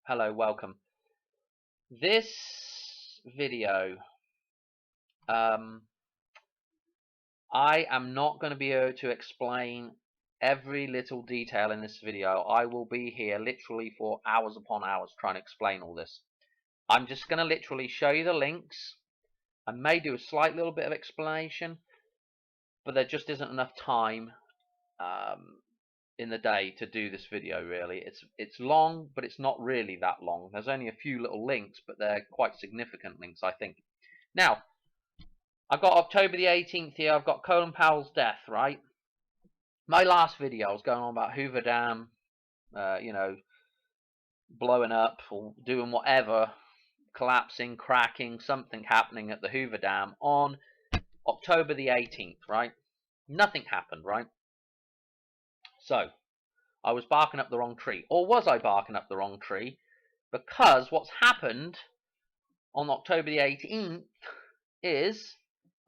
Hello, welcome. This video, I am not going to be able to explain every little detail in this video. I will be here literally for hours upon hours trying to explain all this. I'm just going to literally show you the links. I may do a slight little bit of explanation, but there just isn't enough time in the day to do this video. Really, it's long, but it's not really that long. There's only a few little links, but they're quite significant links, I think. Now, I've got October the 18th here. I've got Colin Powell's death, right? My last video I was going on about Hoover Dam, blowing up or doing whatever, collapsing, cracking, something happening at the Hoover Dam on October the 18th, right? Nothing happened, right? So, I was barking up the wrong tree. Or was I barking up the wrong tree? Because what's happened on October the 18th is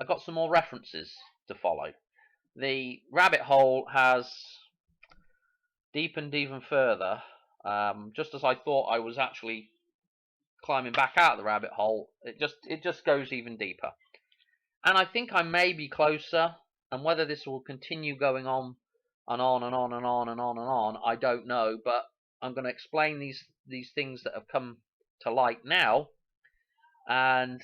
I got some more references to follow. The rabbit hole has deepened even further. Just as I thought I was actually climbing back out of the rabbit hole, it just goes even deeper. And I think I may be closer, and whether this will continue going on and on and on and on and on and on, I don't know, but I'm going to explain these things that have come to light now, and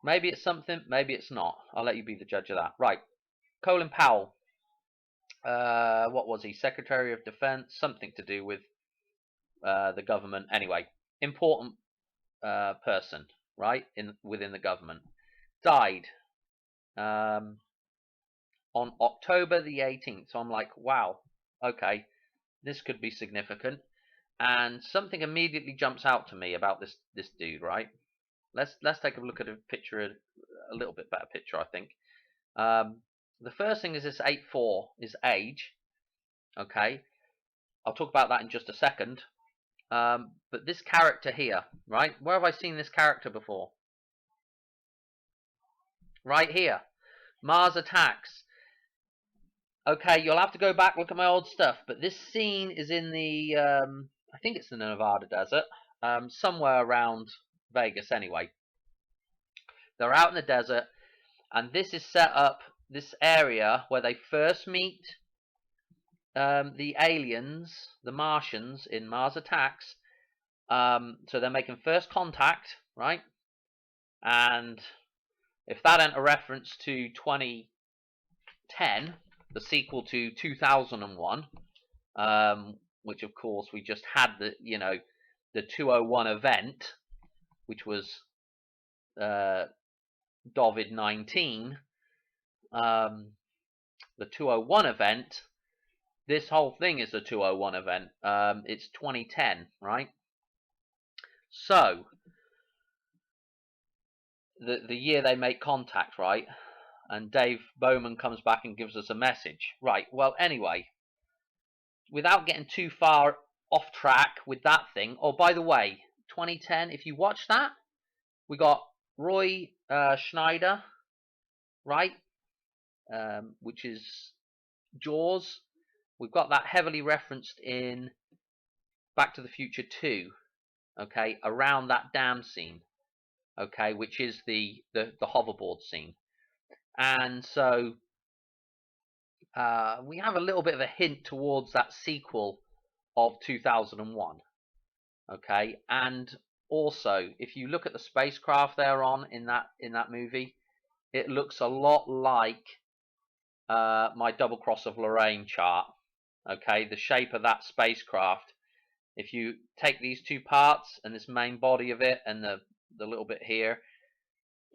maybe it's something, maybe it's not. I'll let you be the judge of that. Right, Colin Powell. What was he? Secretary of Defense, something to do with the government. Anyway, important person, right? Within the government, died on October the 18th. So I'm like, wow, okay, this could be significant. And something immediately jumps out to me about this dude, right? Let's take a look at a picture, a little bit better picture, I think. The first thing is this 8'4", his age. Okay, I'll talk about that in just a second. But this character here, right? Where have I seen this character before? Right here, Mars Attacks. Okay, you'll have to go back, look at my old stuff. But this scene is in the, I think it's the Nevada desert, somewhere around Vegas anyway. They're out in the desert, and this is set up, this area where they first meet the aliens, the Martians in Mars Attacks. So they're making first contact, right? And if that ain't a reference to 2010, the sequel to 2001, which of course we just had the 201 event, which was COVID-19. The 201 event, this whole thing is the 201 event. It's 2010, right? So the year they make contact, right? And Dave Bowman comes back and gives us a message, right? Well, anyway, without getting too far off track with that thing. Oh, by the way, 2010. If you watch that, we got Roy Schneider, right? Which is Jaws. We've got that heavily referenced in Back to the Future 2. Okay, around that Damme scene. Okay, which is the hoverboard scene. And so we have a little bit of a hint towards that sequel of 2001. Okay, and also if you look at the spacecraft they're on in that movie, it looks a lot like my Double Cross of Lorraine chart. Okay, the shape of that spacecraft. If you take these two parts and this main body of it and the little bit here,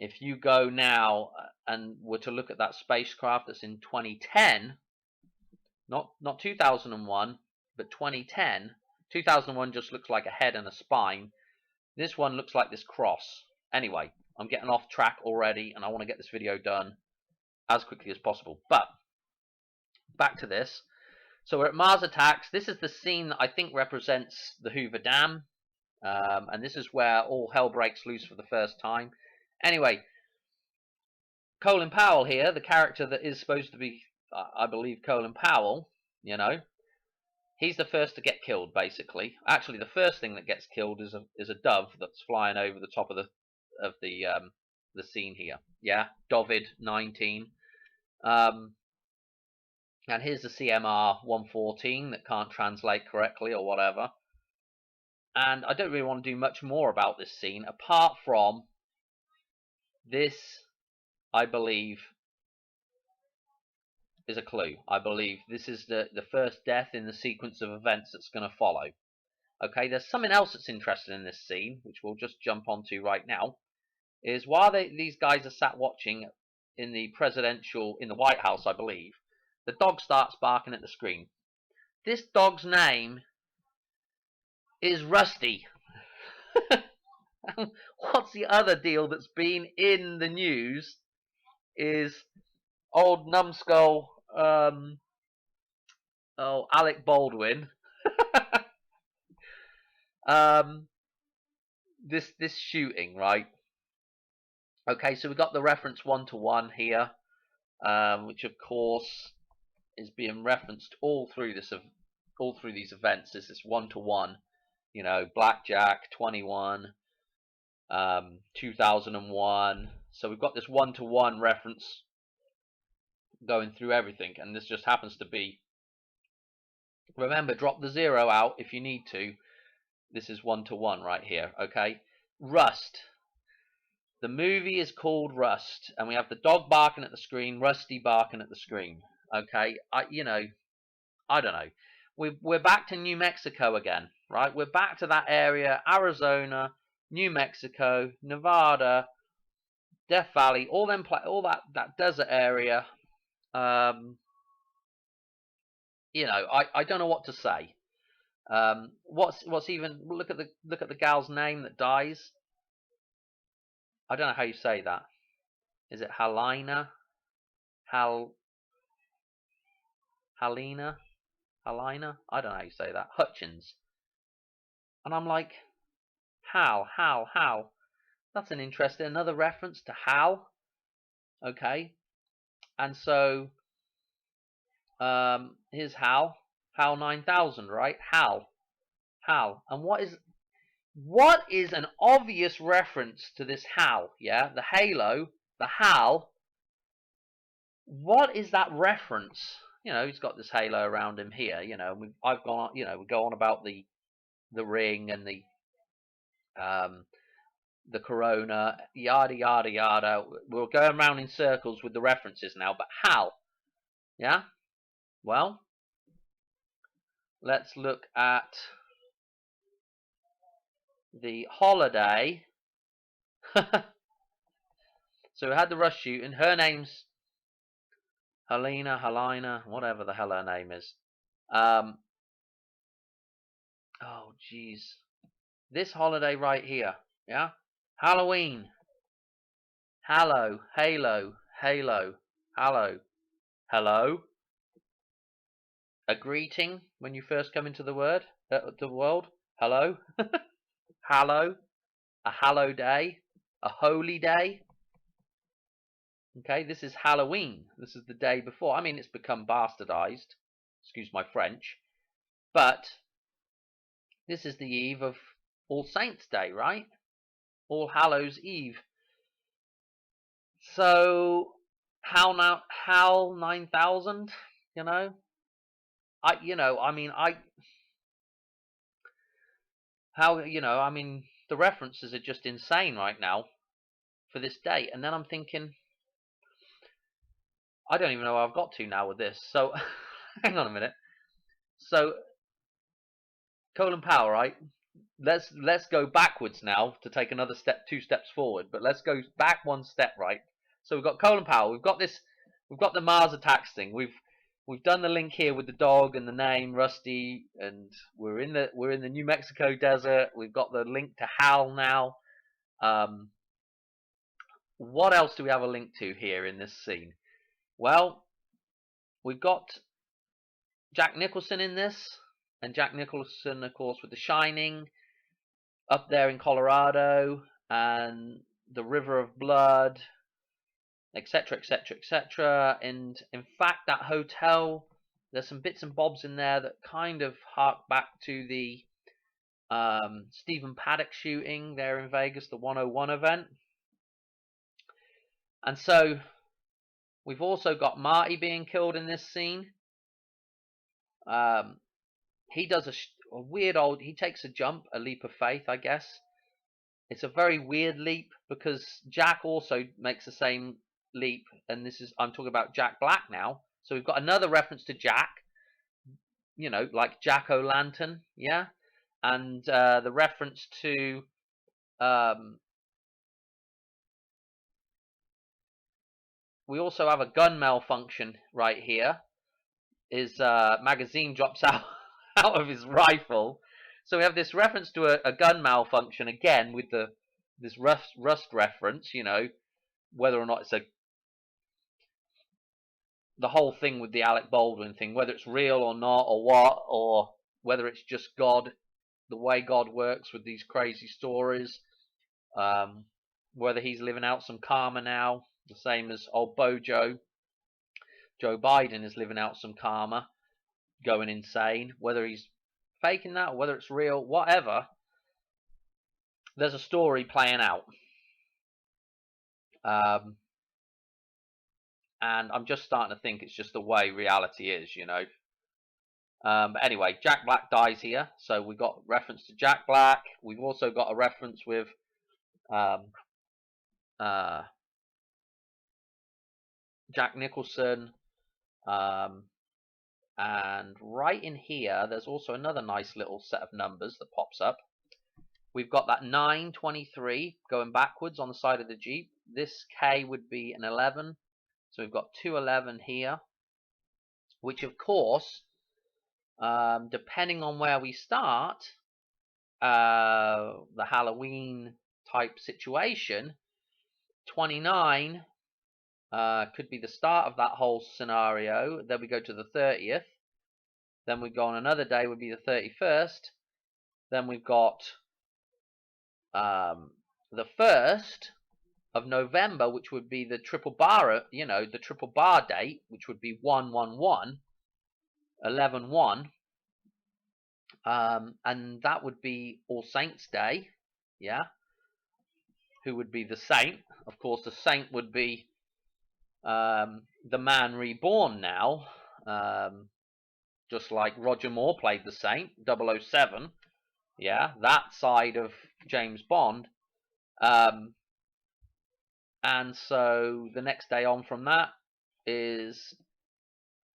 if you go now and were to look at that spacecraft that's in 2010, not 2001, but 2010, 2001 just looks like a head and a spine. This one looks like this cross. Anyway, I'm getting off track already, and I want to get this video done as quickly as possible. But back to this. So we're at Mars Attacks. This is the scene that I think represents the Hoover Dam, and this is where all hell breaks loose for the first time. Anyway, Colin Powell here, the character that is supposed to be, I believe, Colin Powell, He's the first to get killed, basically. Actually, the first thing that gets killed is a dove that's flying over the top of the scene here. Yeah, Dovid 19. And here's the CMR 114 that can't translate correctly or whatever. And I don't really want to do much more about this scene apart from this, I believe, is a clue. I believe this is the first death in the sequence of events that's going to follow. Okay, there's something else that's interesting in this scene, which we'll just jump onto right now, is while these guys are sat watching in the White House, I believe, the dog starts barking at the screen. This dog's name is Rusty. What's the other deal that's been in the news is old numbskull, Alec Baldwin. This shooting, right? Okay, so we've got the reference 1-to-1 here, which of course is being referenced all through these events. There's this 1-to-1, you know, Blackjack 21, 2001. So we've got this 1-to-1 reference going through everything, and this just happens to be. Remember, drop the 0 out if you need to. This is 1-to-1 right here. Okay, Rust. The movie is called Rust, and we have the dog barking at the screen, Rusty barking at the screen. Okay, I don't know. We're back to New Mexico again, right? We're back to that area: Arizona, New Mexico, Nevada, Death Valley, all that desert area. I don't know what to say. What's even look at the gal's name that dies. I don't know how you say that. Is it Halina? Halina? Halina? I don't know how you say that. Hutchins. And I'm like, Hal. That's an interesting, another reference to Hal. Okay. And so, here's Hal 9000, right? Hal. And what is an obvious reference to this Hal? Yeah, the halo, the Hal. What is that reference? You know, he's got this halo around him here. You know, I've gone. You know, we go on about the ring and the corona, yada yada yada. We're going around in circles with the references now. But Hal, yeah. Well, let's look at the holiday. So we had the Rush shooting. Her name's Halina, whatever the hell her name is. Oh, jeez. This holiday right here, yeah? Halloween. Halo. Hello. A greeting when you first come into the world. Hello. Hallow. A hallow day. A holy day. Okay, this is Halloween. This is the day before. I mean, it's become bastardized. Excuse my French. But this is the eve of All Saints' Day, right? All Hallows' Eve. So, Hal 9000, you know? The references are just insane right now for this date. And then I'm thinking, I don't even know where I've got to now with this. So, hang on a minute. So, Colin Powell, right? Let's go backwards now to take another step, 2 steps forward. But let's go back 1 step, right? So we've got Colin Powell. We've got the Mars attacks thing. We've done the link here with the dog and the name Rusty, and we're in the New Mexico desert. We've got the link to Hal now. What else do we have a link to here in this scene? Well, we've got Jack Nicholson in this, and Jack Nicholson, of course, with The Shining, up there in Colorado, and the River of Blood, etc., etc., etc. And in fact, that hotel There's some bits and bobs in there that kind of hark back to the Stephen Paddock shooting there in Vegas, the 101 event. And so we've also got Marty being killed in this scene. He does a weird old, he takes a jump, a leap of faith, I guess. It's a very weird leap because Jack also makes the same leap, and this is, I'm talking about Jack Black now. So we've got another reference to Jack, you know, like Jack O'Lantern, yeah? And the reference to we also have a gun malfunction right here. His magazine drops out out of his rifle. So we have this reference to a gun malfunction again with this rust reference, you know, whether or not it's the whole thing with the Alec Baldwin thing, whether it's real or not, or what, or whether it's just God, the way God works with these crazy stories, whether he's living out some karma now, the same as old Bojo. Joe Biden is living out some karma, going insane, whether he's faking that or whether it's real, whatever. There's a story playing out. And I'm just starting to think it's just the way reality is, you know. But anyway, Jack Black dies here, so we've got reference to Jack Black. We've also got a reference with Jack Nicholson, and right in here there's also another nice little set of numbers that pops up. We've got that 923 going backwards on the side of the Jeep. This K would be an 11, so we've got 211 here, which of course, depending on where we start, the Halloween type situation, 29 could be the start of that whole scenario. Then we go to the 30th. Then we go on another day, would be the 31st. Then we've got the 1st of November, which would be the triple bar, you know, the triple bar date, which would be 111, 11-1. And that would be All Saints Day, yeah. Who would be the saint? Of course, the saint would be the man reborn now, just like Roger Moore played the saint, 007, yeah, that side of James Bond. And so the next day on from that is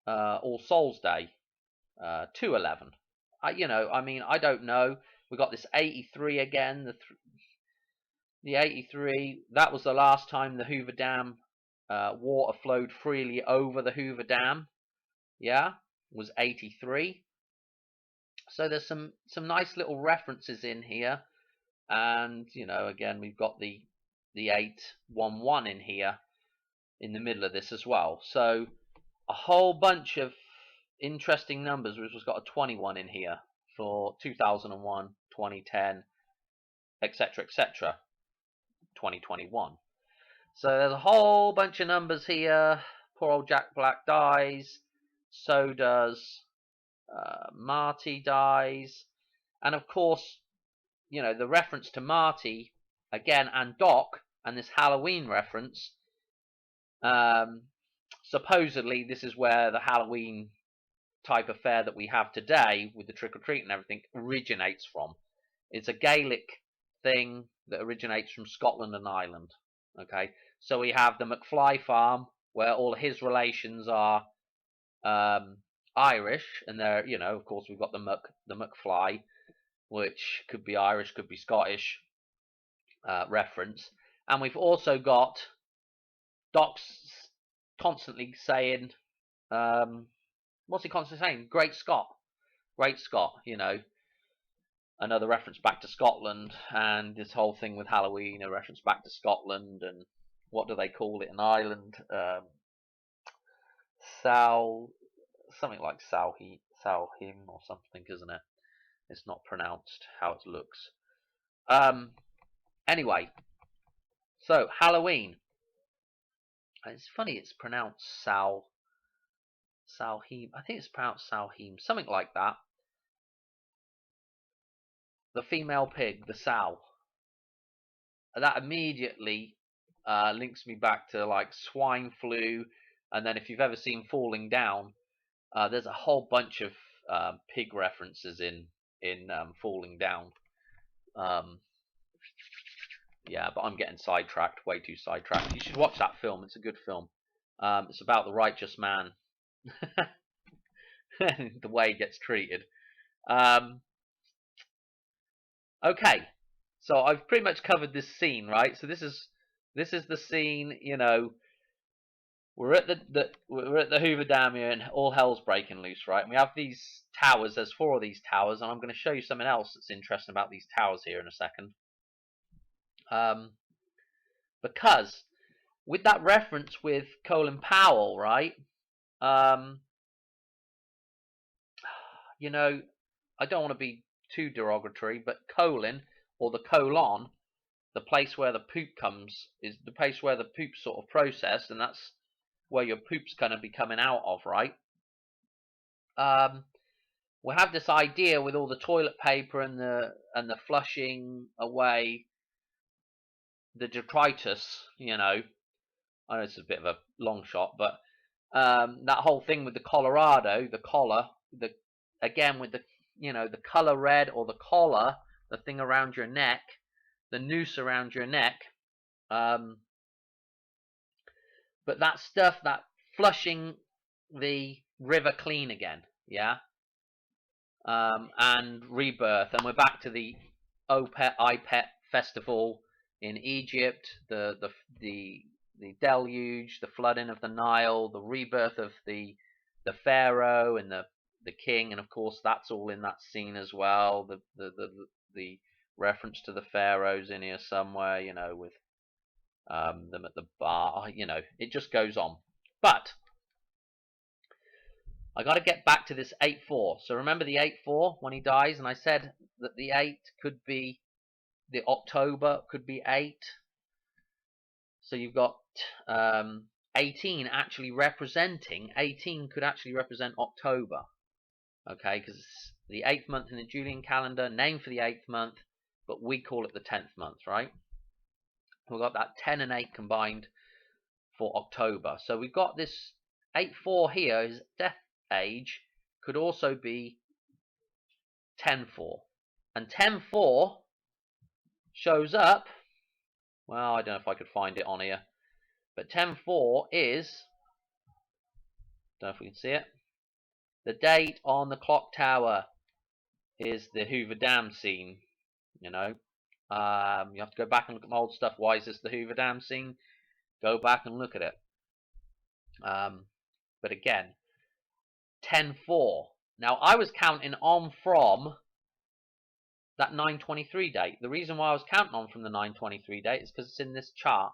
All Souls Day, 211. You know, I mean, I don't know. We got this 83 again, the 83. That was the last time the Hoover Dam water flowed freely over the Hoover Dam. Yeah, was 83. So there's some nice little references in here, and you know, again, we've got the 811 in here in the middle of this as well. So a whole bunch of interesting numbers. We've just got a 21 in here for 2001, 2010, etc., etc., 2021. So there's a whole bunch of numbers here. Poor old Jack Black dies. So does Marty dies. And of course, you know, the reference to Marty, again, and Doc, and this Halloween reference, supposedly this is where the Halloween type affair that we have today with the trick-or-treat and everything originates from. It's a Gaelic thing that originates from Scotland and Ireland. Okay, so we have the McFly farm where all his relations are Irish, and they're, you know, of course we've got the McFly, which could be Irish, could be Scottish reference, and we've also got Doc's constantly saying, what's he constantly saying? Great Scott, you know, another reference back to Scotland, and this whole thing with Halloween, a reference back to Scotland, and what do they call it in Ireland? Something like Salhim or something, isn't it? It's not pronounced how it looks. Anyway, so Halloween. It's funny, it's pronounced Salheem. I think it's pronounced Salheem, something like that. The female pig, the sow. That immediately links me back to like swine flu, and then if you've ever seen Falling Down, there's a whole bunch of pig references in Falling Down. Yeah, but I'm getting sidetracked, way too sidetracked. You should watch that film. It's a good film. It's about the righteous man, the way he gets treated. Okay, so I've pretty much covered this scene, right? So this is the scene. You know, we're at the Hoover Dam here, and all hell's breaking loose, right? And we have these towers. There's 4 of these towers, and I'm going to show you something else that's interesting about these towers here in a second. Because with that reference with Colin Powell, right? You know, I don't want to be too derogatory, but colon, or the colon, the place where the poop comes, is the place where the poop's sort of processed, and that's where your poop's going to be coming out of, right? We have this idea with all the toilet paper and the flushing away the detritus, you know. I know it's a bit of a long shot, but that whole thing with the Colorado, the collar, again with the, you know, the color red, or the collar, the thing around your neck, the noose around your neck, but that stuff, that flushing the river clean again, yeah, and rebirth, and we're back to the IPET festival in Egypt, the deluge, the flooding of the Nile, the rebirth of the pharaoh and the king, and of course that's all in that scene as well. The reference to the pharaohs in here somewhere, you know, with them at the bar, you know, it just goes on. But I got to get back to this 8-4. So remember the 8-4 when he dies, and I said that the 8 could be the October, could be 8. So you've got 18 actually representing, 18 could actually represent October. Okay, because it's the 8th month in the Julian calendar, named for the 8th month, but we call it the 10th month, right? We've got that 10 and 8 combined for October. So we've got this 8-4 here, his death age could also be 10-4. And 10-4 shows up, well, I don't know if I could find it on here, but 10-4 is, don't know if we can see it, the date on the clock tower is the Hoover Dam scene, you know. You have to go back and look at my old stuff. Why is this the Hoover Dam scene? Go back and look at it. But again, 10-4. Now, I was counting on from that 923 date. The reason why I was counting on from the 923 date is because it's in this chart.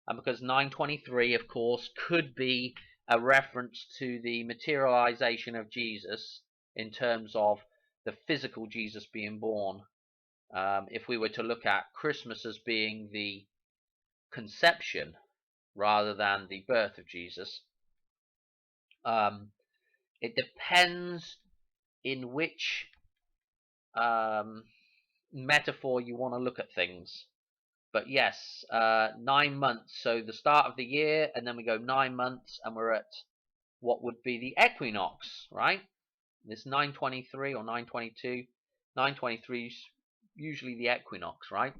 And because 923, of course, could be a reference to the materialization of Jesus in terms of the physical Jesus being born. If we were to look at Christmas as being the conception rather than the birth of Jesus, it depends in which metaphor you want to look at things. But yes, 9 months, so the start of the year, and then we go 9 months, and we're at what would be the equinox, right? This 923 or 922, 923 is usually the equinox, right?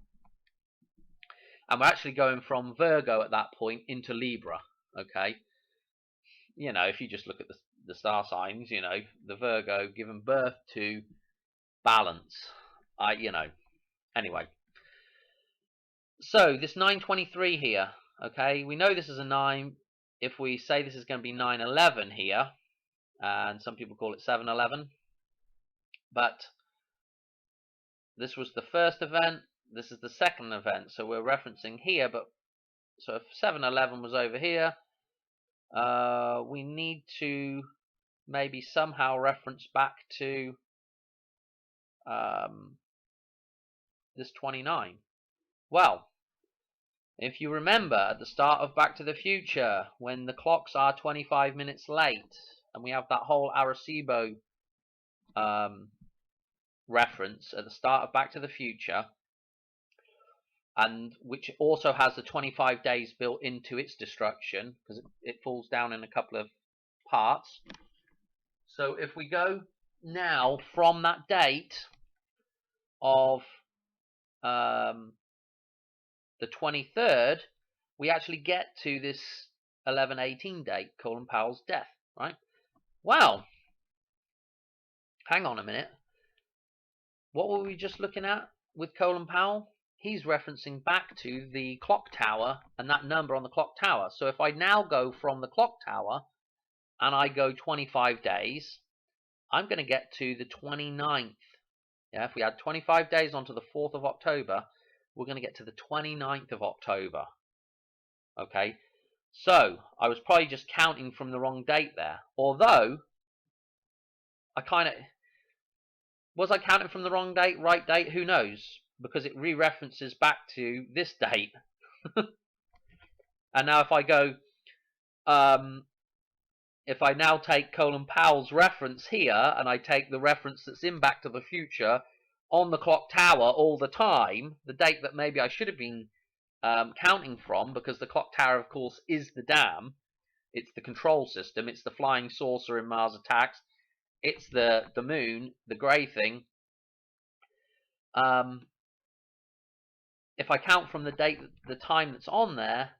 And we're actually going from Virgo at that point into Libra, okay? You know, if you just look at the star signs, you know, the Virgo giving birth to balance, you know, anyway. So this 923 here, okay, we know this is a 9. If we say this is going to be 9/11 here, and some people call it 7/11, but this was the first event, this is the second event, so we're referencing here. But so if 7/11 was over here, we need to maybe somehow reference back to this 29. Well, if you remember at the start of Back to the Future, when the clocks are 25 minutes late, and we have that whole Arecibo reference at the start of Back to the Future, and which also has the 25 days built into its destruction because it falls down in a couple of parts. So if we go now from that date of the 23rd, we actually get to this 11/18 date, Colin Powell's death, right? Well, hang on a minute. What were we just looking at with Colin Powell? He's referencing back to the clock tower and that number on the clock tower. So if I now go from the clock tower and I go 25 days, I'm going to get to the 29th. Yeah, if we add 25 days onto the 4th of October, we're going to get to the 29th of October. Okay, so I was probably just counting from the wrong date there. Although, was I counting from the wrong date, right date? Who knows? Because it re-references back to this date. And now if I go, if I now take Colin Powell's reference here, and I take the reference that's in Back to the Future on the clock tower all the time, the date that maybe I should have been counting from, because the clock tower, of course, is the Damme. It's the control system. It's the flying saucer in Mars Attacks. It's the moon, the grey thing. If I count from the date, the time that's on there,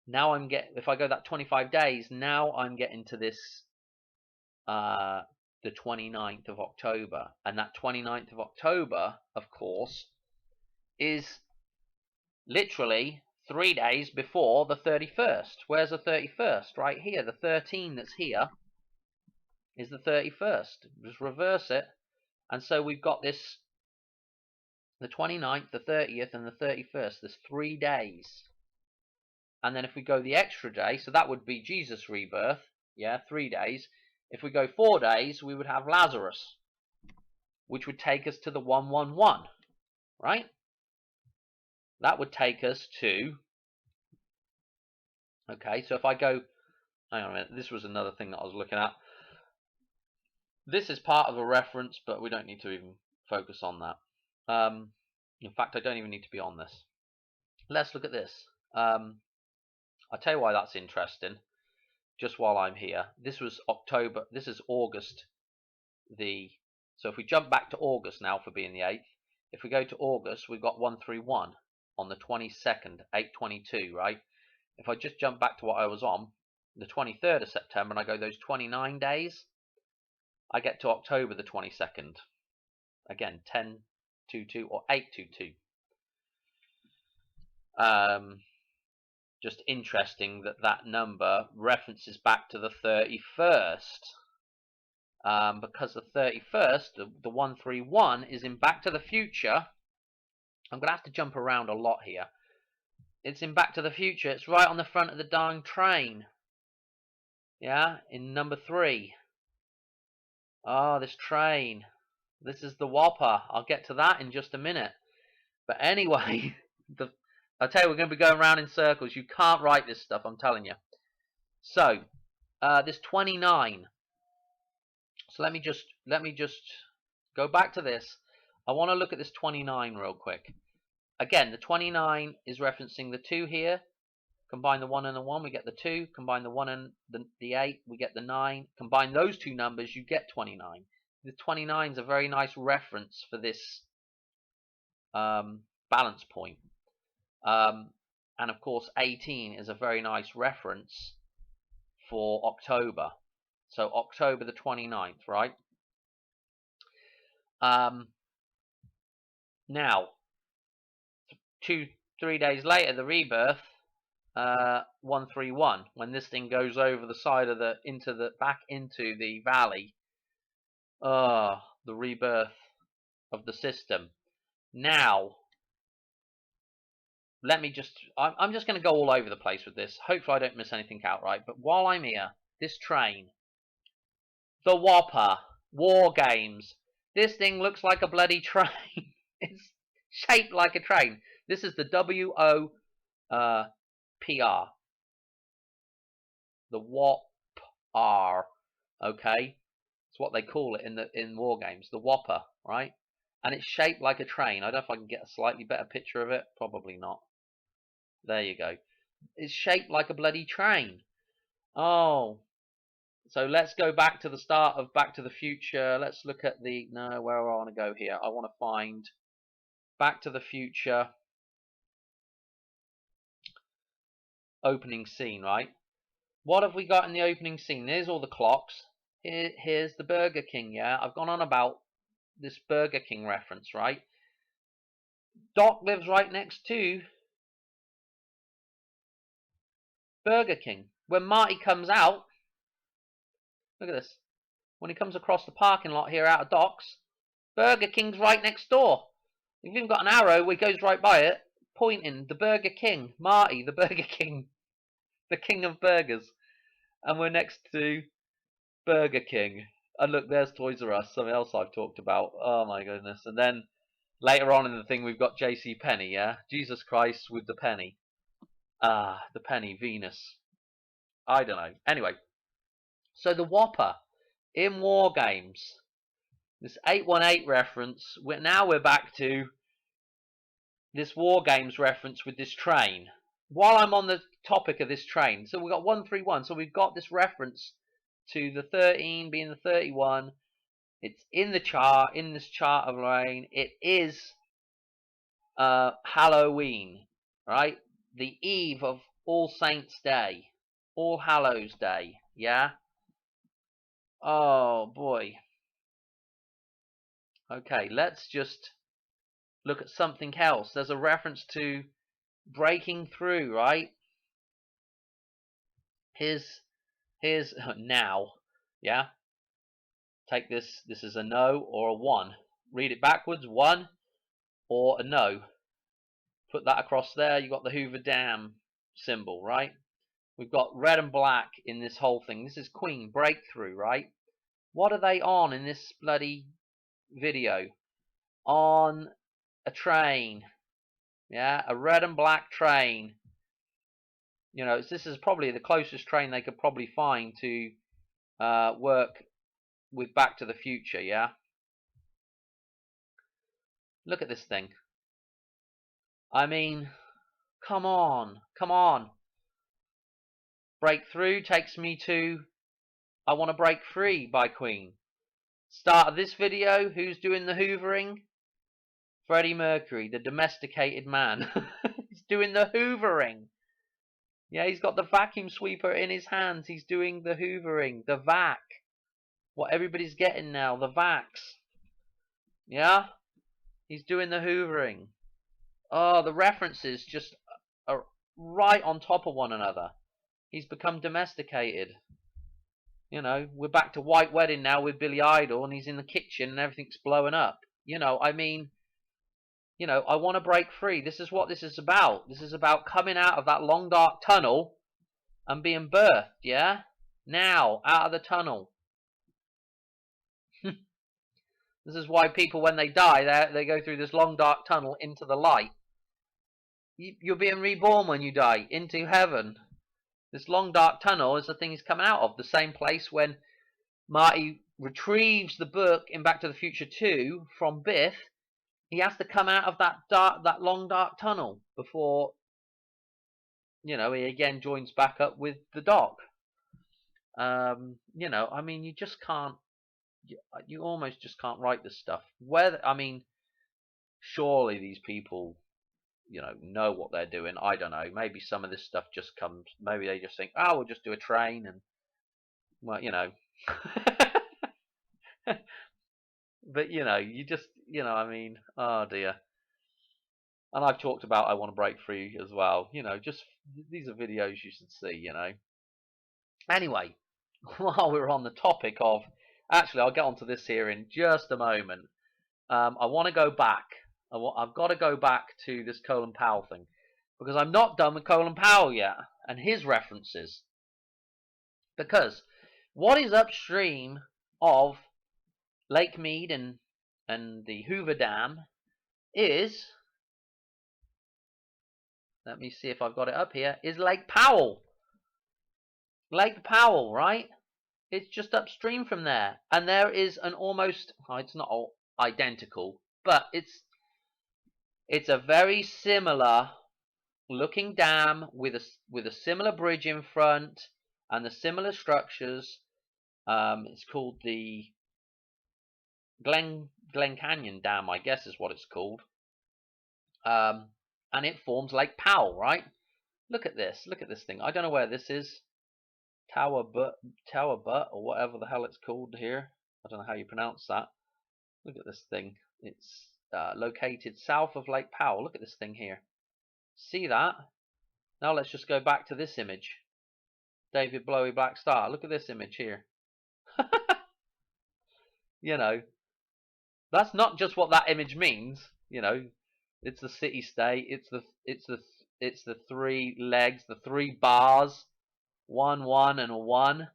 now if I go that 25 days, now I'm getting to this, the 29th of October. And that 29th of October, of course, is literally 3 days before the 31st. Where's the 31st? Right here. The 13 that's here is the 31st. Just reverse it. And so we've got this, the 29th, the 30th, and the 31st. There's 3 days. And then if we go the extra day, so that would be Jesus' rebirth. Yeah, 3 days. If we go 4 days, we would have Lazarus, which would take us to the 111, right? That would take us to, okay, so if I go, hang on a minute, this was another thing that I was looking at. This is part of a reference, but we don't need to even focus on that. In fact, I don't even need to be on this. Let's look at this. I'll tell you why that's interesting, just while I'm here. This was October, this is August. So if we jump back to August now for being the 8th, if we go to August, we've got 131 on the 22nd, 8/22, right? If I just jump back to what I was on, the 23rd of September, and I go those 29 days, I get to October the 22nd. Again, 10/22 or 8/22. Just interesting that that number references back to the 31st. Because the 31st, the 131, is in Back to the Future. I'm going to have to jump around a lot here. It's in Back to the Future. It's right on the front of the darn train. Yeah, in number 3. Oh, this train. This is the Whopper. I'll get to that in just a minute. But anyway, I'll tell you, we're going to be going around in circles. You can't write this stuff, I'm telling you. So, this 29. So let me just go back to this. I want to look at this 29 real quick. Again, the 29 is referencing the 2 here. Combine the 1 and the 1, we get the 2. Combine the 1 and the 8, we get the 9. Combine those 2 numbers, you get 29. The 29 is a very nice reference for this balance point. And of course, 18 is a very nice reference for October. So October the 29th, right? Now, 2-3 days later, the rebirth, 131, when this thing goes over the side of back into the valley. The rebirth of the system. Now, I'm just going to go all over the place with this. Hopefully I don't miss anything outright. But while I'm here, this train, the Whopper, War Games, this thing looks like a bloody train. It's shaped like a train. This is the WOPR. The WOPR. Okay, it's what they call it in war games, the Whopper, right? And it's shaped like a train. I don't know if I can get a slightly better picture of it. Probably not. There you go. It's shaped like a bloody train. Oh, so let's go back to the start of Back to the Future. Let's look at the, no, where I want to go here. I want to find Back to the Future opening scene, right? What have we got in the opening scene? There's all the clocks. Here's the Burger King, yeah? I've gone on about this Burger King reference, right? Doc lives right next to Burger King. When Marty comes out, look at this. When he comes across the parking lot here out of Doc's, Burger King's right next door. You've even got an arrow where he goes right by it, pointing the Burger King. Marty, the Burger King. The king of burgers. And we're next to Burger King. And look, there's Toys R Us, something else I've talked about. Oh my goodness. And then later on in the thing, we've got JC Penney, yeah? Jesus Christ with the penny. The penny, Venus. I don't know. Anyway, so the Whopper in War Games. This 818 reference. Now we're back to this War Games reference with this train. While I'm on the topic of this train, so we've got 131. So we've got this reference to the 13 being the 31. It's in the chart, in this chart of rain. It is Halloween, right? The eve of All Saints Day, All Hallows Day, yeah? Oh boy. Okay, let's just look at something else. There's a reference to breaking through, right? Here's now, yeah? Take this. This is a no or a one. Read it backwards, one or a no. Put that across there. You got the Hoover Dam symbol, right? We've got red and black in this whole thing. This is Queen Breakthrough, right? What are they on in this bloody video? On a train. Yeah, a red and black train. You know, this is probably the closest train they could probably find to work with Back to the Future, yeah? Look at this thing. I mean, come on, come on. Breakthrough takes me to I Want to Break Free by Queen. Start of this video, who's doing the hoovering? Freddie Mercury, the domesticated man. He's doing the hoovering. Yeah, he's got the vacuum sweeper in his hands. He's doing the hoovering, the vac. What everybody's getting now, the vacs. Yeah? He's doing the hoovering. Oh, the references just are right on top of one another. He's become domesticated. You know, we're back to White Wedding now with Billy Idol, and he's in the kitchen and everything's blowing up. You know, I mean, you know, I want to break free. This is what this is about. This is about coming out of that long dark tunnel and being birthed, yeah? Now, out of the tunnel. This is why people, when they die, they go through this long dark tunnel into the light. You're being reborn when you die, into heaven. This long dark tunnel is the thing he's coming out of. The same place when Marty retrieves the book in Back to the Future 2 from Biff. He has to come out of that long dark tunnel before, you know, he again joins back up with the Doc. You know, I mean, you just can't. You almost just can't write this stuff. I mean, surely these people, you know what they're doing. I don't know. Maybe some of this stuff just comes. Maybe they just think, oh, we'll just do a train, and well, you know. But you know, you just, you know, I mean, oh dear. And I've talked about I Want to Break Free as well. You know, just these are videos you should see. You know. Anyway, while we're on the topic of, actually, I'll get onto this here in just a moment. I want to go back. I've got to go back to this Colin Powell thing, because I'm not done with Colin Powell yet and his references. Because what is upstream of Lake Mead and the Hoover Dam is, let me see if I've got it up here, is Lake Powell. Lake Powell, right? It's just upstream from there, and there is an almost, oh, it's not all identical, but it's a very similar looking dam with a similar bridge in front and the similar structures. It's called the Glen Canyon Dam, I guess is what it's called. And it forms Lake Powell, right? Look at this thing. I don't know where this is. Tower Butt, or whatever the hell it's called here. I don't know how you pronounce that. Look at this thing. It's located south of Lake Powell. Look at this thing here. See that? Now let's just go back to this image. David Blowy Black Star. Look at this image here. You know, that's not just what that image means. You know, it's the city-state. It's the three legs, the three bars, 1, 1, and a 1.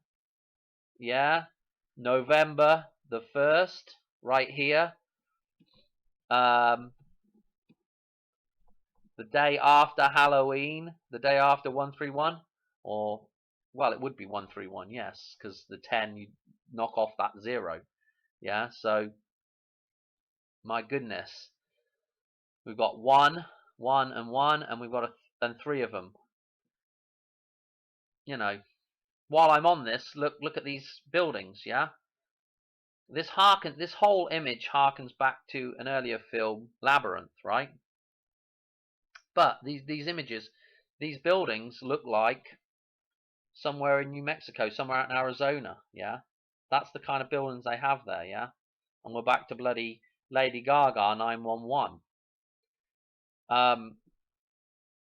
Yeah, November the 1st, right here. The day after Halloween, the day after 131, or, well, it would be 131, yes, because the 10, you knock off that 0. Yeah, so, my goodness. We've got 1, 1, and 1, and we've got and 3 of them. You know, while I'm on this, look at these buildings, yeah? This whole image harkens back to an earlier film, Labyrinth, right? But these images, these buildings look like somewhere in New Mexico, somewhere out in Arizona, yeah? That's the kind of buildings they have there, yeah? And we're back to bloody Lady Gaga 911.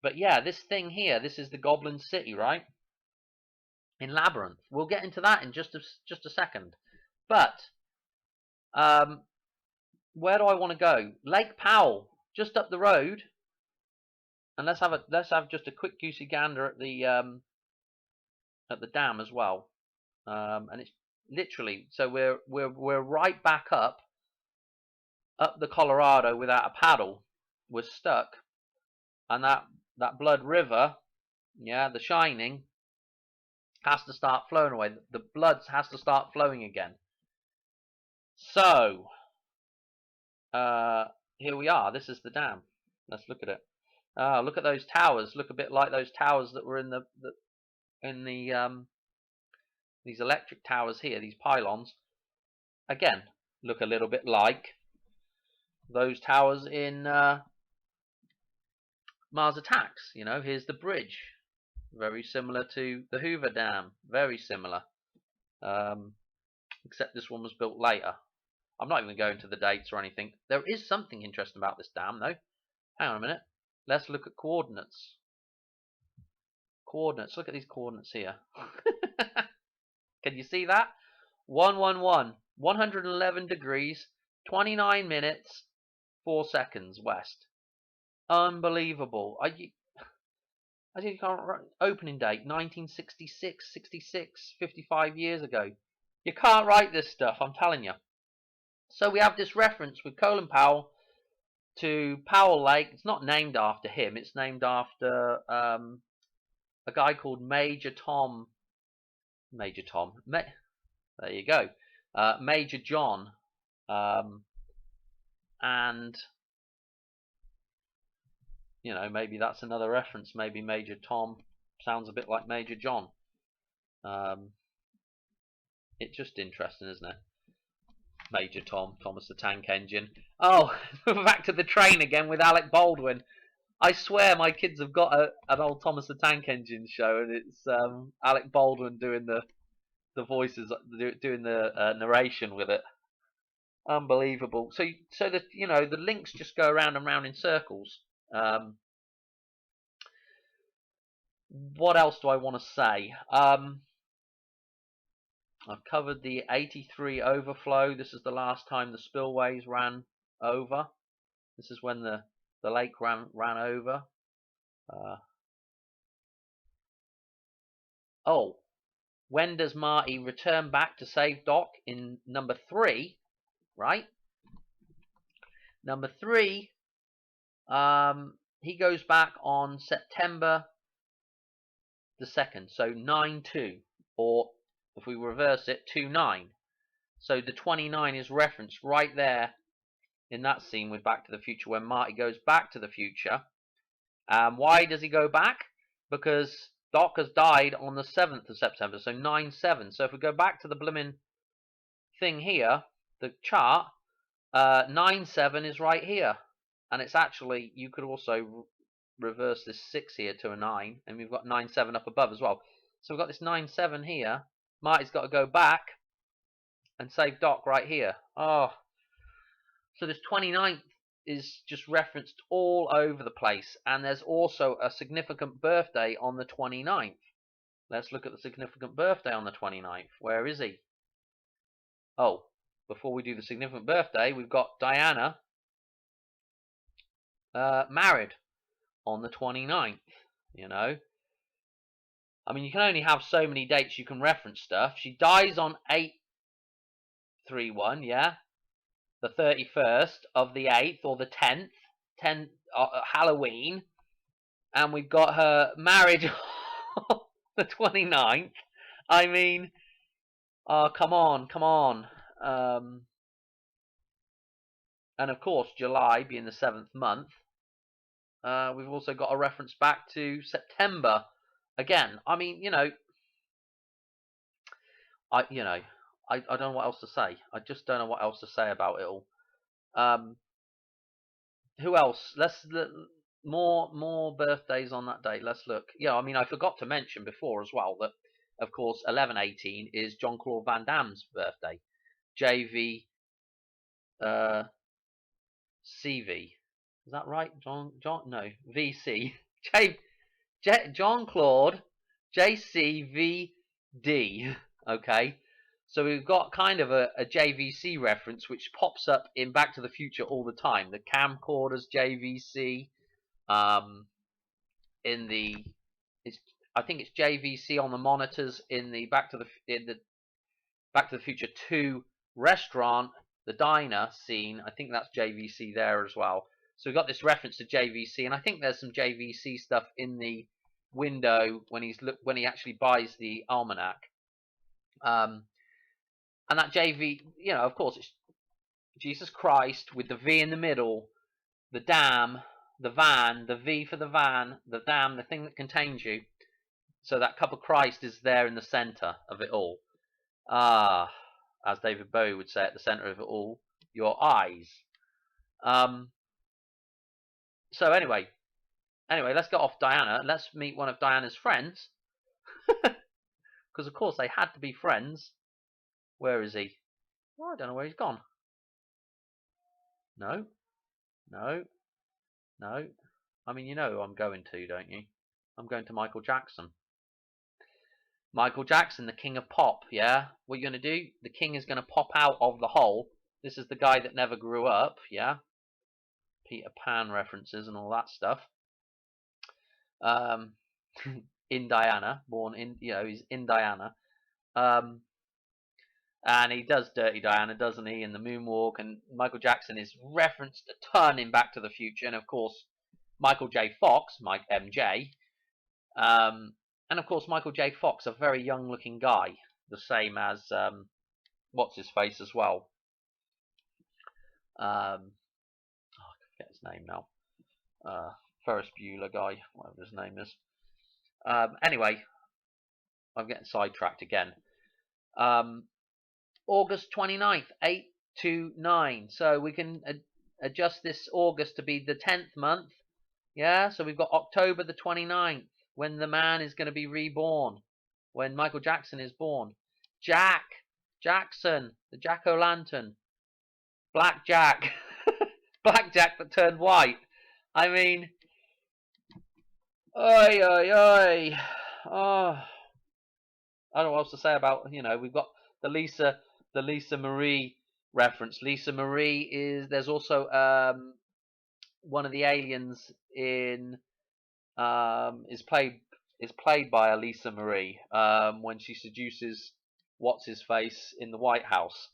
But yeah, this thing here, this is the Goblin City, right? In Labyrinth. We'll get into that in just a second. But where do I want to go? Lake Powell, just up the road. And let's have just a quick goosey gander at the dam as well. And it's literally, so we're right back up the Colorado without a paddle. We're stuck, and that Blood River, yeah, the Shining, has to start flowing away. The blood has to start flowing again. So here we are. This is the dam. Let's look at it. Look at those towers. Look a bit like those towers that were in these electric towers here. These pylons. Again, look a little bit like those towers in Mars Attacks. You know, here's the bridge. Very similar to the Hoover Dam. Very similar. Except this one was built later. I'm not even going to the dates or anything. There is something interesting about this dam, though. Hang on a minute. Let's look at coordinates. Coordinates. Look at these coordinates here. Can you see that? 111. 111 degrees, 29 minutes, 4 seconds west. Unbelievable. I can't write. Opening date 1966, 66, 55 years ago. You can't write this stuff, I'm telling you. So we have this reference with Colin Powell to Powell Lake. It's not named after him. It's named after a guy called Major Tom. There you go. Major John. And you know, maybe that's another reference. Maybe Major Tom sounds a bit like Major John. It's just interesting, isn't it? Major Tom, Thomas the Tank Engine. Oh, back to the train again with Alec Baldwin. I swear my kids have got an old Thomas the Tank Engine show, and it's Alec Baldwin doing the voices, doing the narration with it. Unbelievable. So that, you know, the links just go around and round in circles. What else do I want to say? I've covered the 83 overflow. This is the last time the spillways ran over. This is when the lake ran over. When does Marty return back to save Doc in number 3? Right? Number 3, he goes back on September the 2nd, so 9/2, or If we reverse it, 29. So the 29 is referenced right there in that scene with Back to the Future when Marty goes back to the future. Why does he go back? Because Doc has died on the 7th of September, so 9/7. So if we go back to the blooming thing here, the chart, 9/7 is right here. And it's actually, you could also reverse this 6 here to a 9, and we've got 9/7 up above as well. So we've got this 9/7 here. Marty's got to go back and save Doc right here. Oh, so this 29th is just referenced all over the place, and there's also a significant birthday on the 29th. Let's look at the significant birthday on the 29th. Where is he? Oh, before we do the significant birthday, we've got Diana married on the 29th, you know. I mean, you can only have so many dates you can reference stuff. She dies on 8/31, yeah? The 31st of the 8th or the 10th, Halloween. And we've got her married on the 29th. I mean, oh, come on, come on. And of course, July being the 7th month, we've also got a reference back to September. Again, I mean, I don't know what else to say. I just don't know what else to say about it all. Who else? Let's more birthdays on that date. Let's look. Yeah, I mean, I forgot to mention before as well that, of course, 11/18 is Jean-Claude Van Damme's birthday. JV CV. Is that right? No, VC. Jean-Claude JCVD. Okay. So we've got kind of a JVC reference which pops up in Back to the Future all the time. The camcorders JVC. I think it's JVC on the monitors in the Back to the Future 2 restaurant, the diner scene. I think that's JVC there as well. So we've got this reference to JVC, and I think there's some JVC stuff in the window when he actually buys the almanac. And that JV, of course, it's Jesus Christ with the V in the middle, the Damme, the van, the V for the van, the Damme, the thing that contains you. So that cup of Christ is there in the center of it all. As David Bowie would say, at the center of it all, your eyes. So anyway, let's get off Diana. Let's meet one of Diana's friends. Because of course they had to be friends. Where is he? Well, I don't know where he's gone. No. I mean, you know who I'm going to, don't you? I'm going to Michael Jackson. Michael Jackson, the king of pop, yeah? What you're going to do? The king is going to pop out of the hole. This is the guy that never grew up, yeah? Peter Pan references and all that stuff. In Diana, born in, he's in Diana. And he does Dirty Diana, doesn't he? In the moonwalk, and Michael Jackson is referenced a ton in Back to the Future, and of course, Michael J. Fox, Mike MJ, and of course, Michael J. Fox, a very young-looking guy, the same as what's his face as well. I forget his name now. Ferris Bueller guy, whatever his name is. Anyway, I'm getting sidetracked again. August 29th, 8 to 9. So we can adjust this August to be the 10th month. Yeah, so we've got October the 29th, when the man is going to be reborn, when Michael Jackson is born. Jackson, the Jack-o'-lantern. Black Jack. Black Jack that turned white. I mean, oi. Oh, I don't know what else to say about, we've got the Lisa Marie reference. Lisa Marie there's also one of the aliens in is played by a Lisa Marie when she seduces what's his face in the White House.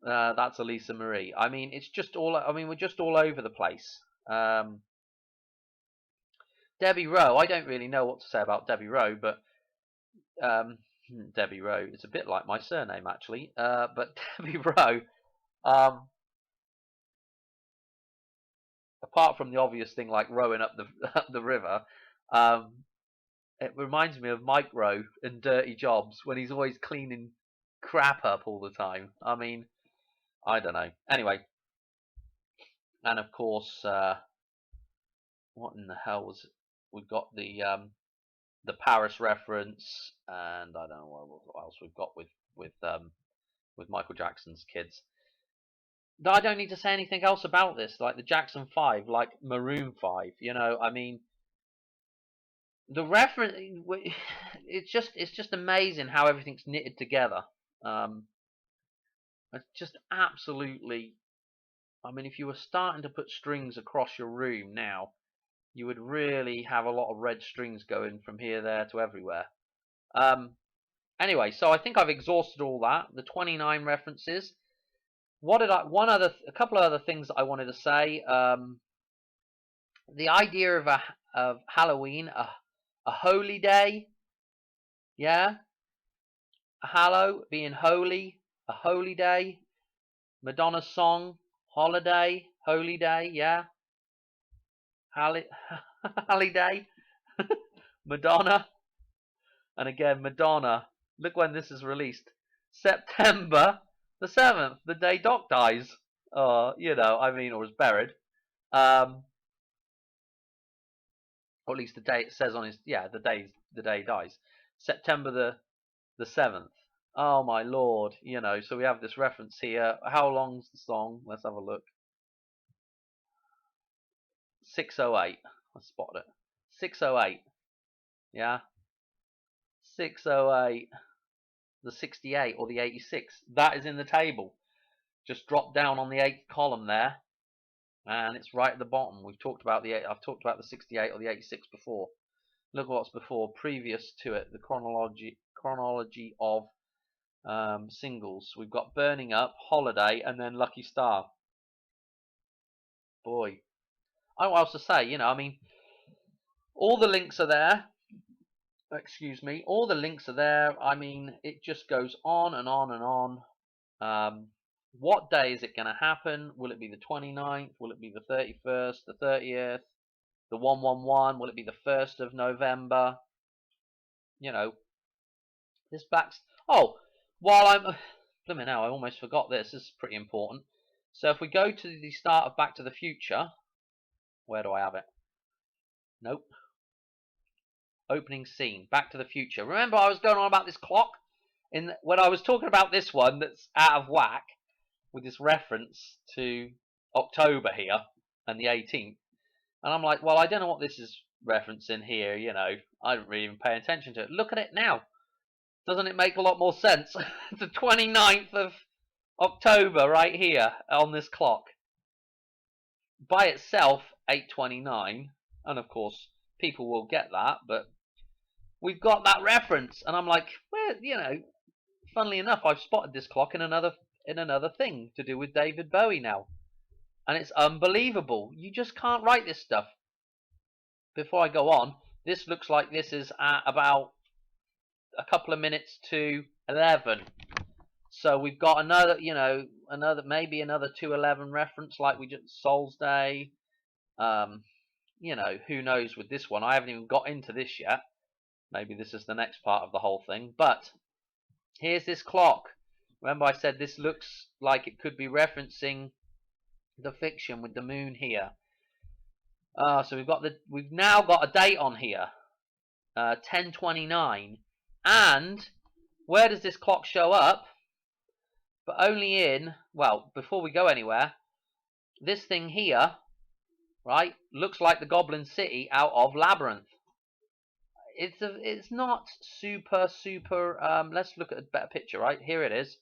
That's a Lisa Marie. I mean, it's just all. I mean, we're just all over the place. Debbie Rowe. I don't really know what to say about Debbie Rowe, but Debbie Rowe. It's a bit like my surname, actually. But Debbie Rowe, um, apart from the obvious thing like rowing up the up the river, um, it reminds me of Mike Rowe in Dirty Jobs when he's always cleaning crap up all the time. I mean, I don't know. Anyway, and of course, what in the hell was it? We've got the Paris reference, and I don't know what else we've got with Michael Jackson's kids. I don't need to say anything else about this, like the Jackson 5, like Maroon 5. You know, I mean, the reference. It's just amazing how everything's knitted together. Um, it's just absolutely. I mean, if you were starting to put strings across your room now, you would really have a lot of red strings going from here, there to everywhere. Anyway, so I think I've exhausted all that. The 29 references. A couple of other things that I wanted to say. The idea of Halloween, a holy day, yeah, a hallow being holy, a holy day. Madonna's song, holiday, holy day, yeah, holiday, Madonna, and again Madonna. Look when this is released, September the 7th, the day Doc dies. You know, I mean, or was buried. Or at least the day it says on his, yeah, the day he dies, September the 7th. Oh my lord, you know. So we have this reference here. How long's the song? Let's have a look. 6:08. I spotted it. 6:08. Yeah, 6:08. The 68 or the 86. That is in the table. Just drop down on the 8th column there, and it's right at the bottom. I've talked about the 68 or the 86 before. Look what's before, previous to it, the chronology of singles. We've got Burning Up, Holiday, and then Lucky Star. Boy, I don't know what else to say. You know, I mean, all the links are there. Excuse me, all the links are there. I mean, it just goes on and on and on. What day is it going to happen? Will it be the 29th? Will it be the 31st, the 30th, the 111? Will it be the 1st of November? You know, this backs. Oh, while I'm. Blimey now, I almost forgot this. This is pretty important. So if we go to the start of Back to the Future, where do I have it? Nope. Opening scene, Back to the Future. Remember, I was going on about this clock when I was talking about this one that's out of whack with this reference to October here and the 18th, and I'm like, well, I don't know what this is referencing here. You know, I didn't really even pay attention to it. Look at it now. Doesn't it make a lot more sense? The 29th of October right here on this clock. By itself, 8:29, and of course people will get that, but we've got that reference, and I'm like, well, you know, funnily enough, I've spotted this clock in another thing to do with David Bowie now, and it's unbelievable. You just can't write this stuff. Before I go on, this looks like this is at about a couple of minutes to 11. So we've got another, you know, maybe another 2:11 reference, like we just Souls Day. You know, who knows with this one? I haven't even got into this yet. Maybe this is the next part of the whole thing. But here's this clock. Remember, I said this looks like it could be referencing the fiction with the moon here. So we've now got a date on here, 10:29, and where does this clock show up? But only in, well, before we go anywhere, this thing here, right, looks like the Goblin City out of Labyrinth. It's not super. Let's look at a better picture, right? Here it is.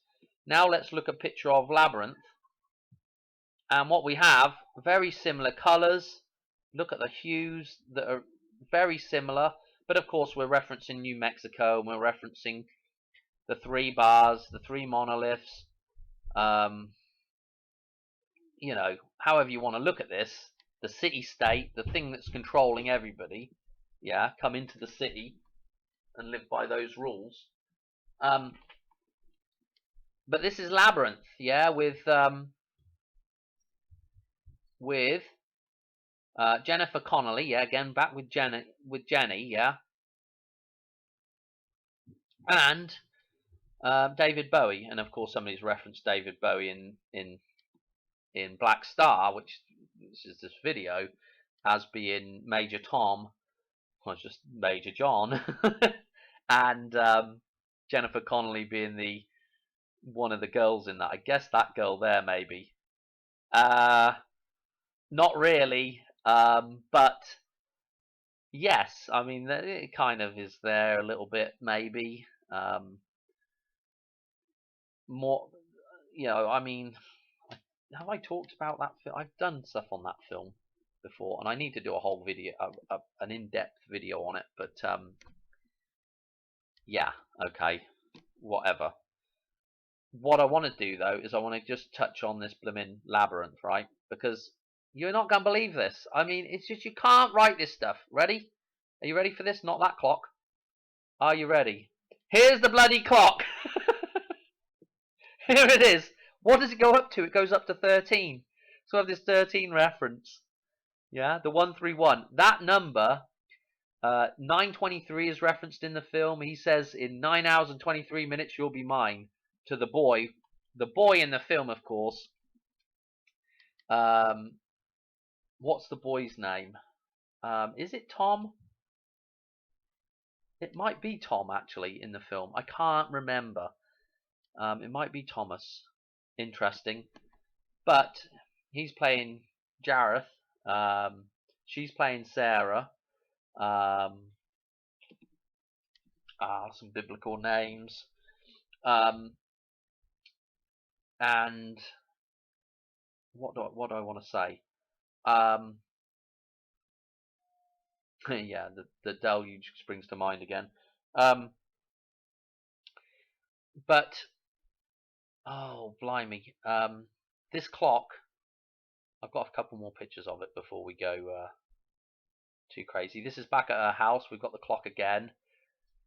Now let's look at a picture of Labyrinth, and what we have, very similar colors. Look at the hues that are very similar, but of course we're referencing New Mexico, and we're referencing the 3 bars, the 3 monoliths. You know, however you want to look at this, the city-state, the thing that's controlling everybody, yeah, come into the city and live by those rules. But this is Labyrinth, yeah, with Jennifer Connelly, yeah, again back with Jenny, yeah, and David Bowie, and of course somebody's referenced David Bowie in Black Star, which is this video, as being Major Tom, well, it's just Major John, and Jennifer Connelly being one of the girls in that. I guess that girl there, maybe. Not really, but yes, I mean, it kind of is there a little bit, maybe. More, I mean, have I talked about that film? I've done stuff on that film before, and I need to do a whole video, an in-depth video on it, but yeah, okay, whatever. What I want to do, though, is I want to just touch on this blooming Labyrinth, right? Because you're not going to believe this. I mean, it's just you can't write this stuff. Ready? Are you ready for this? Not that clock. Are you ready? Here's the bloody clock. Here it is. What does it go up to? It goes up to 13. So I have this 13 reference. Yeah, the 131. That number, 9:23 is referenced in the film. He says, in 9 hours and 23 minutes, you'll be mine. To the boy. The boy in the film, of course. What's the boy's name? Is it Tom? It might be Tom, actually, in the film. I can't remember. It might be Thomas. Interesting. But he's playing Jareth. She's playing Sarah. Some biblical names. And what do I want to say? Yeah, the deluge springs to mind again. But oh blimey, this clock. I've got a couple more pictures of it before we go too crazy. This is back at her house. We've got the clock again.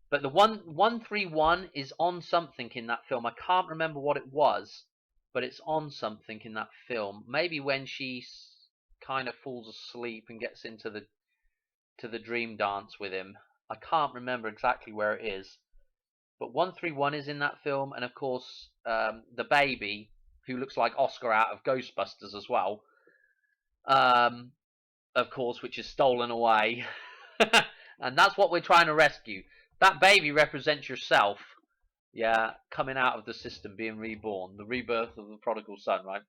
But the 131 is on something in that film. I can't remember what it was, but it's on something in that film. Maybe when she kind of falls asleep and gets into the dream dance with him. I can't remember exactly where it is. But 131 is in that film, and of course the baby, who looks like Oscar out of Ghostbusters as well, of course, which is stolen away. And that's what we're trying to rescue. That baby represents yourself, yeah, coming out of the system, being reborn, the rebirth of the prodigal son, right?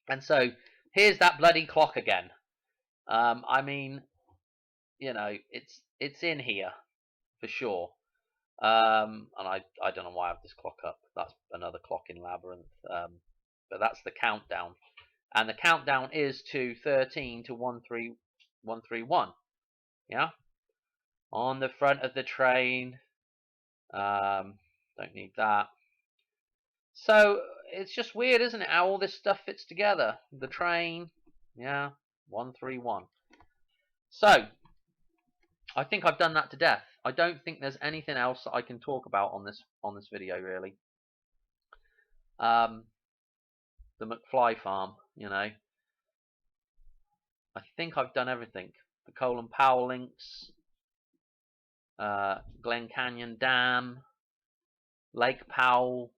And so here's that bloody clock again. I mean, it's in here for sure. And I don't know why I have this clock up. That's another clock in Labyrinth. But that's the countdown, and the countdown is to 13 to 131. Yeah, on the front of the train. Don't need that. So it's just weird, isn't it, how all this stuff fits together? The train, yeah, 131. So I think I've done that to death. I don't think there's anything else that I can talk about on this video, really. The McFly farm, I think I've done everything. The Colin Powell links, Glen Canyon Dam, Lake Powell.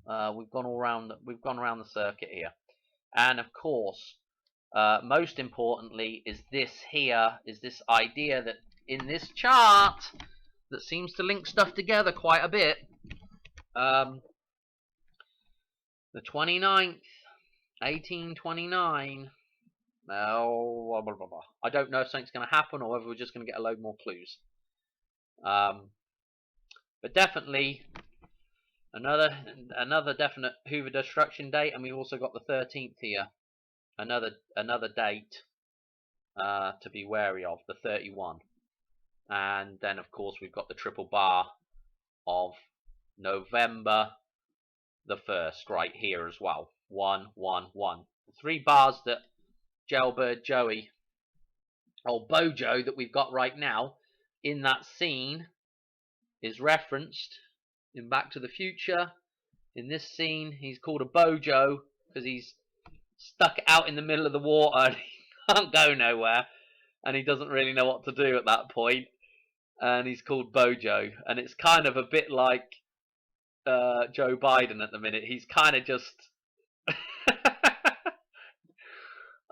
We've gone around the circuit here, and of course, most importantly, is this idea that in this chart that seems to link stuff together quite a bit. The 29th, 1829. Oh, blah, blah, blah. I don't know if something's going to happen or whether we're just going to get a load more clues. But definitely another definite Hoover destruction date, and we've also got the 13th here. Another date to be wary of, the 31. And then of course we've got the triple bar of November the 1st right here as well. 1, 1, 1. The 3 bars that Jailbird Joey, or Bojo, that we've got right now in that scene is referenced in Back to the Future. In this scene, he's called a bojo because he's stuck out in the middle of the water and he can't go nowhere, and he doesn't really know what to do at that point, and he's called Bojo. And it's kind of a bit like Joe Biden at the minute. He's kind of just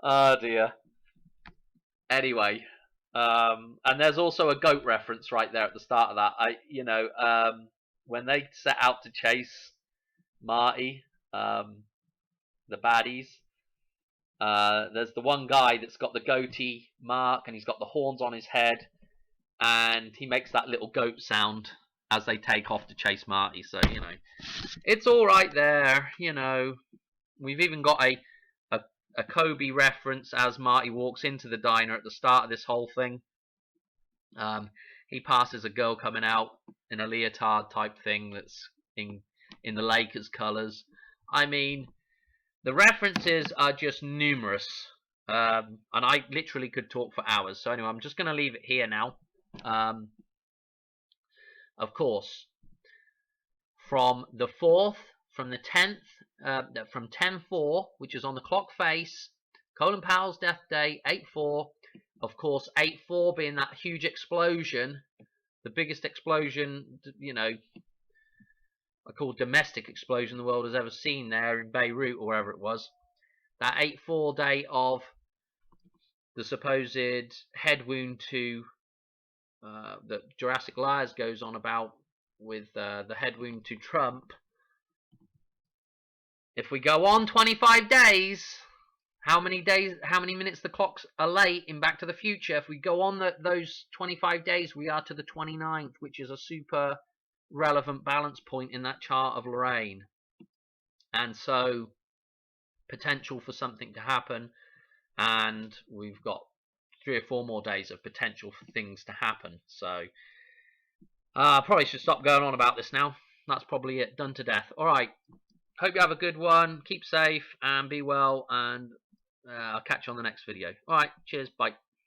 oh dear. Anyway, and there's also a goat reference right there at the start of that. When they set out to chase Marty, the baddies, there's the one guy that's got the goatee mark and he's got the horns on his head, and he makes that little goat sound as they take off to chase Marty. So, it's all right there. We've even got a Kobe reference as Marty walks into the diner at the start of this whole thing. He passes a girl coming out in a leotard type thing that's in the Lakers colours. I mean, the references are just numerous, and I literally could talk for hours. So anyway, I'm just going to leave it here now. Of course, from the 4th, from the 10th, from 10/4, which is on the clock face, Colin Powell's death day, 8/4. Of course, 8/4 being that huge explosion, the biggest explosion, I call domestic explosion the world has ever seen there in Beirut or wherever it was. That 8/4 day of the supposed head wound to that Jurassic Liars goes on about with the head wound to Trump. If we go on 25 days, how many minutes the clocks are late in Back to the Future? If we go on those 25 days, we are to the 29th, which is a super relevant balance point in that chart of Lorraine. And so, potential for something to happen, and we've got 3 or 4 more days of potential for things to happen. So, I probably should stop going on about this now. That's probably it, done to death. Alright, hope you have a good one, keep safe, and be well, and I'll catch you on the next video. Alright, cheers, bye.